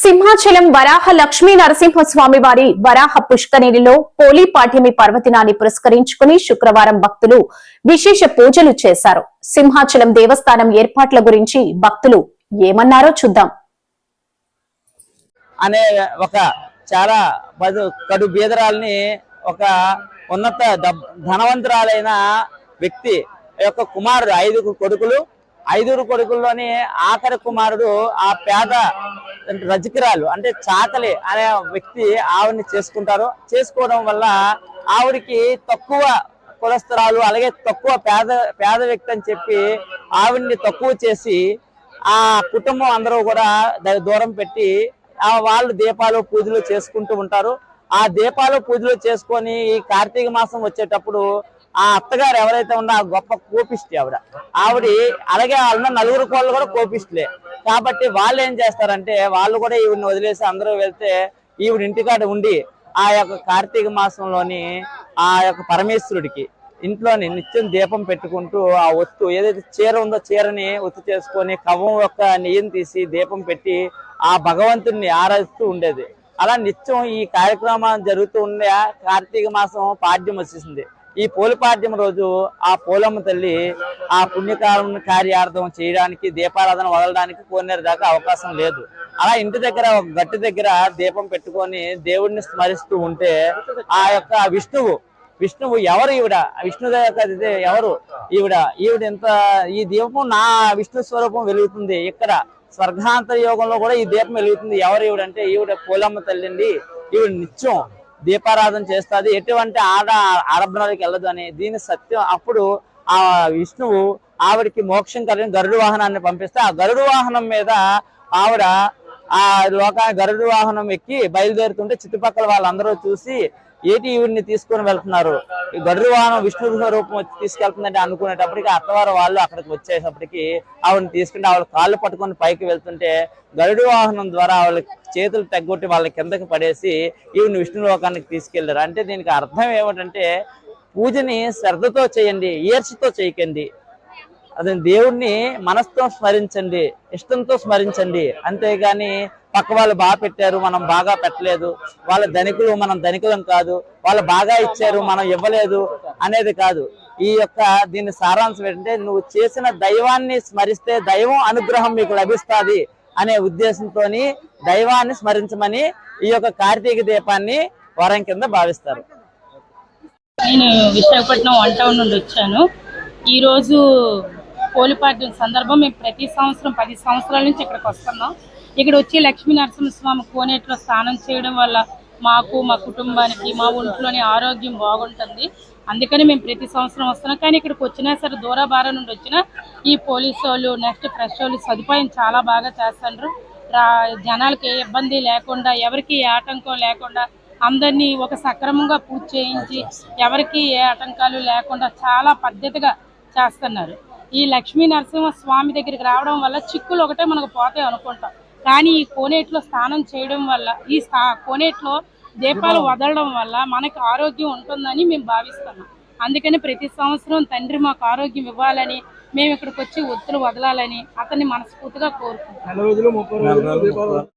సింహాచలం వరాహ లక్ష్మీ నరసింహస్వామి వారి వరాహ పుష్కరిణిలో పోలీ పాడ్యమి పర్వదినాన్ని పురస్కరించుకుని శుక్రవారం భక్తులు విశేష పూజలు చేశారు. సింహాచలం దేవస్థానం ఏర్పాట్ల గురించి భక్తులు ఏమన్నారో చూద్దాం. అనే ఒక చాలా కడు బీదరాల్ని ఒక ఉన్నత ధనవంతురాలైన వ్యక్తి యొక్క కుమారుడు, 5 కొడుకుల్లోని ఆఖరి కుమారుడు ఆ పేద రజకిరాలు అంటే చాకలి అనే వ్యక్తి ఆవిడ్ని చేసుకోవడం వల్ల ఆవిడికి తక్కువ కులస్తురాలు అలాగే తక్కువ పేద వ్యక్తి అని చెప్పి ఆవిడ్ని తక్కువ చేసి ఆ కుటుంబం అందరూ కూడా దూరం పెట్టి వాళ్ళు దీపాలు పూజలు చేసుకుంటూ ఉంటారు. ఆ దీపాలు పూజలు చేసుకొని ఈ కార్తీక మాసం వచ్చేటప్పుడు ఆ అత్తగారు ఎవరైతే ఉన్నా గొప్ప కోపిష్టి ఆవిడ అలాగే వాళ్ళ 4 కోళ్ళు కూడా కోపిష్టిలే. కాబట్టి వాళ్ళు ఏం చేస్తారంటే వాళ్ళు కూడా ఈవిడిని వదిలేసి అందరూ వెళ్తే ఈవిడ ఇంటికాడ ఉండి ఆ యొక్క కార్తీక మాసంలోని ఆ యొక్క పరమేశ్వరుడికి ఇంట్లోని నిత్యం దీపం పెట్టుకుంటూ ఆ ఒత్తు ఏదైతే చీర ఉందో చీరని ఒత్తు చేసుకొని కవ్వం యొక్క నెయ్యిని తీసి దీపం పెట్టి ఆ భగవంతుడిని ఆరాధిస్తూ ఉండేది. అలా నిత్యం ఈ కార్యక్రమం జరుగుతూ ఉండే కార్తీక మాసం పాడ్యం వచ్చేసింది. ఈ పోలిపాడ్యం రోజు ఆ పోలమ్మ తల్లి ఆ పుణ్యకాలం కార్యార్థం చేయడానికి దీపారాధన వదలడానికి కోనేరు దాకా అవకాశం లేదు. అలా ఇంటి దగ్గర ఒక గట్టి దగ్గర దీపం పెట్టుకొని దేవుడిని స్మరిస్తూ ఉంటే ఆ యొక్క విష్ణువు ఎవరు ఈవిడ, విష్ణుదేవ ఎవరు ఈవిడ ఎంత ఈ దీపం నా విష్ణు స్వరూపం వెలుగుతుంది, ఇక్కడ స్వర్గాంతర యోగంలో కూడా ఈ దీపం వెలుగుతుంది. ఎవరు ఈవిడంటే ఈవిడ పోలమ్మ తల్లి అండి. ఈవిడ నిత్యం దీపారాధన చేస్తుంది, ఎటువంటి ఆడబనాలకు వెళ్ళదు అని దీని సత్యం. అప్పుడు ఆ విష్ణువు ఆవిడికి మోక్షం కలిగిన గరుడు వాహనాన్ని పంపిస్తే ఆ గరుడు వాహనం మీద ఆవిడ ఆ గరుడు వాహనం ఎక్కి బయలుదేరుతుంటే చుట్టుపక్కల వాళ్ళందరూ చూసి ఏటి ఈవిడిని తీసుకొని వెళ్తున్నారు, ఈ గరుడు వాహనం విష్ణు రూపం వచ్చి తీసుకెళ్తుందంటే అనుకునేటప్పటికి అత్తవారు వాళ్ళు అక్కడికి వచ్చేటప్పటికి ఆవిడని తీసుకుంటే ఆవిడ కాళ్ళు పట్టుకొని పైకి వెళ్తుంటే గరుడు వాహనం ద్వారా వాళ్ళ చేతులు తగ్గొట్టి వాళ్ళ కిందకి పడేసి ఈవిని విష్ణు లోకానికి తీసుకెళ్లారు. అంటే దీనికి అర్థం ఏమిటంటే పూజని శ్రద్ధతో చేయండి, ఈర్ష్యతో చేయకండి. అదే దేవుణ్ణి మనసుతో స్మరించండి, ఇష్టంతో స్మరించండి. అంతేగాని పక్క వాళ్ళు బాగా పెట్టారు మనం బాగా పెట్టలేదు, వాళ్ళ ధనికులు మనం ధనికులం కాదు, వాళ్ళు బాగా ఇచ్చారు మనం ఇవ్వలేదు అనేది కాదు. ఈ యొక్క దీని సారాంశం ఏంటంటే నువ్వు చేసిన దైవాన్ని స్మరిస్తే దైవం అనుగ్రహం మీకు లభిస్తుంది అనే ఉద్దేశంతో దైవాన్ని స్మరించమని ఈ యొక్క కార్తీక దీపాన్ని వరం కింద భావిస్తారు. నేను విశాఖపట్నం 1 టౌన్ నుండి వచ్చాను. ఈరోజు పోలిపాడ్యం సందర్భం మేము ప్రతి సంవత్సరం 10 సంవత్సరాల నుంచి ఇక్కడికి వస్తున్నాం. ఇక్కడ వచ్చి లక్ష్మీ నరసింహస్వామి కోనేట్లో స్నానం చేయడం వల్ల మాకు మా కుటుంబానికి మా ఒంట్లోని ఆరోగ్యం బాగుంటుంది. అందుకని మేము ప్రతి సంవత్సరం వస్తున్నాం. కానీ ఇక్కడికి వచ్చినా సరే దూరభారం నుండి వచ్చిన ఈ పోలీసు వాళ్ళు నెక్స్ట్ ఫ్రెష్ వాళ్ళు సదుపాయం చాలా బాగా చేస్తారు. జనాలకి ఏ ఇబ్బంది లేకుండా ఎవరికి ఏ ఆటంకం లేకుండా అందరినీ ఒక సక్రమంగా పూజ చేయించి ఎవరికి ఏ ఆటంకాలు లేకుండా చాలా పద్ధతిగా చేస్తున్నారు. ఈ లక్ష్మీ నరసింహ స్వామి దగ్గరికి రావడం వల్ల చిక్కులు ఒకటే మనకు పోతాయి అనుకుంటాం, కానీ ఈ కోనేట్లో స్నానం చేయడం వల్ల ఈ కోనేట్లో దీపాలు వదలడం వల్ల మనకి ఆరోగ్యం ఉంటుందని మేము భావిస్తున్నాం. అందుకని ప్రతి సంవత్సరం తండ్రి మాకు ఆరోగ్యం ఇవ్వాలని మేము ఇక్కడికి వచ్చి ఒత్తులు వదలాలని అతన్ని మనస్ఫూర్తిగా కోరుకుంటున్నాం.